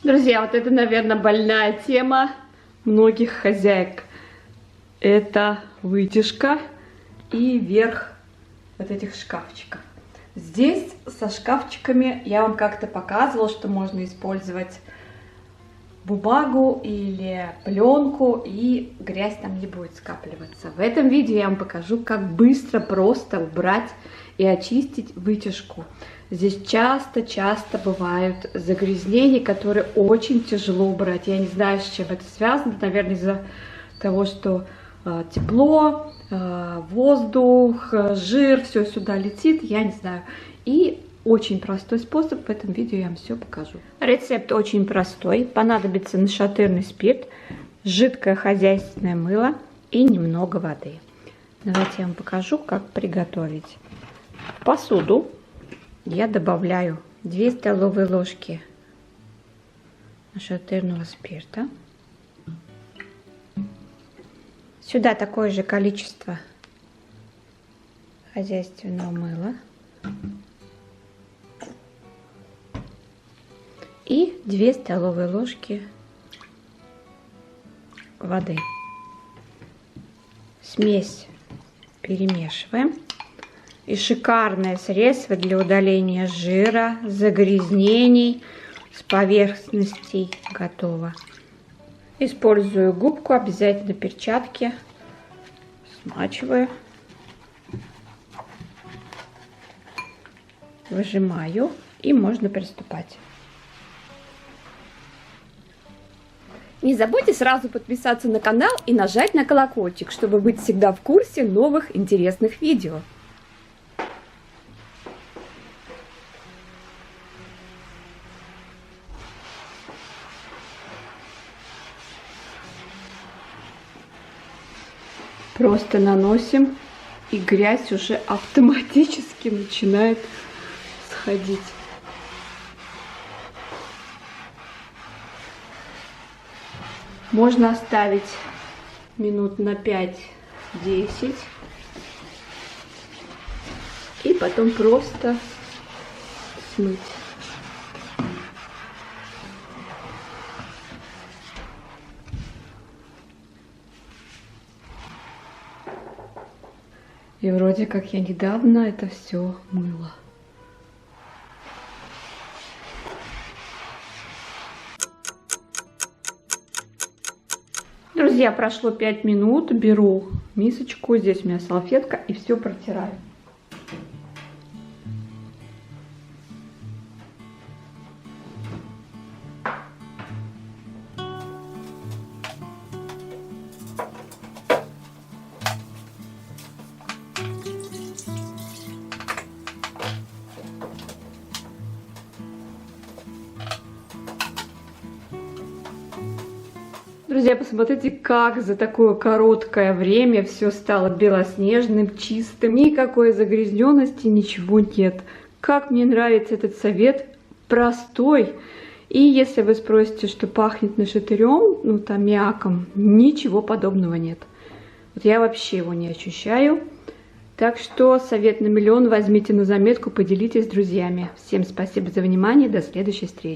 Друзья, вот это, наверное, больная тема многих хозяек. Это вытяжка и верх вот этих шкафчиков. Здесь со шкафчиками я вам как-то показывала, что можно использовать бумагу или пленку, и грязь там не будет скапливаться. В этом видео я вам покажу, как быстро, просто убрать и очистить вытяжку. Здесь часто бывают загрязнения, которые очень тяжело убрать. Я не знаю, с чем это связано. Наверное, из-за того, что тепло, воздух, жир, все сюда летит, я не знаю. И очень простой способ, в этом видео я вам все покажу. Рецепт очень простой. Понадобится нашатырный спирт, жидкое хозяйственное мыло и немного воды. Давайте я вам покажу, как приготовить. В посуду я добавляю 2 столовые ложки нашатырного спирта. Сюда такое же количество хозяйственного мыла. И 2 столовые ложки воды. Смесь перемешиваем. И шикарное средство для удаления жира, загрязнений с поверхностей готово. Использую губку, обязательно перчатки. Смачиваю. Выжимаю, и можно приступать. Не забудьте сразу подписаться на канал и нажать на колокольчик, чтобы быть всегда в курсе новых интересных видео. Просто наносим, и грязь уже автоматически начинает сходить. Можно оставить минут на 5-10 и потом просто смыть. И вроде как я недавно это все мыла. Друзья, прошло 5 минут, беру мисочку, здесь у меня салфетка, и все протираю. Друзья, посмотрите, как за такое короткое время все стало белоснежным, чистым. Никакой загрязненности, ничего нет. Как мне нравится этот совет. Простой. И если вы спросите, что пахнет нашатырем, ну там мяком, ничего подобного нет. Вот я вообще его не ощущаю. Так что совет на миллион возьмите на заметку, поделитесь с друзьями. Всем спасибо за внимание, до следующей встречи.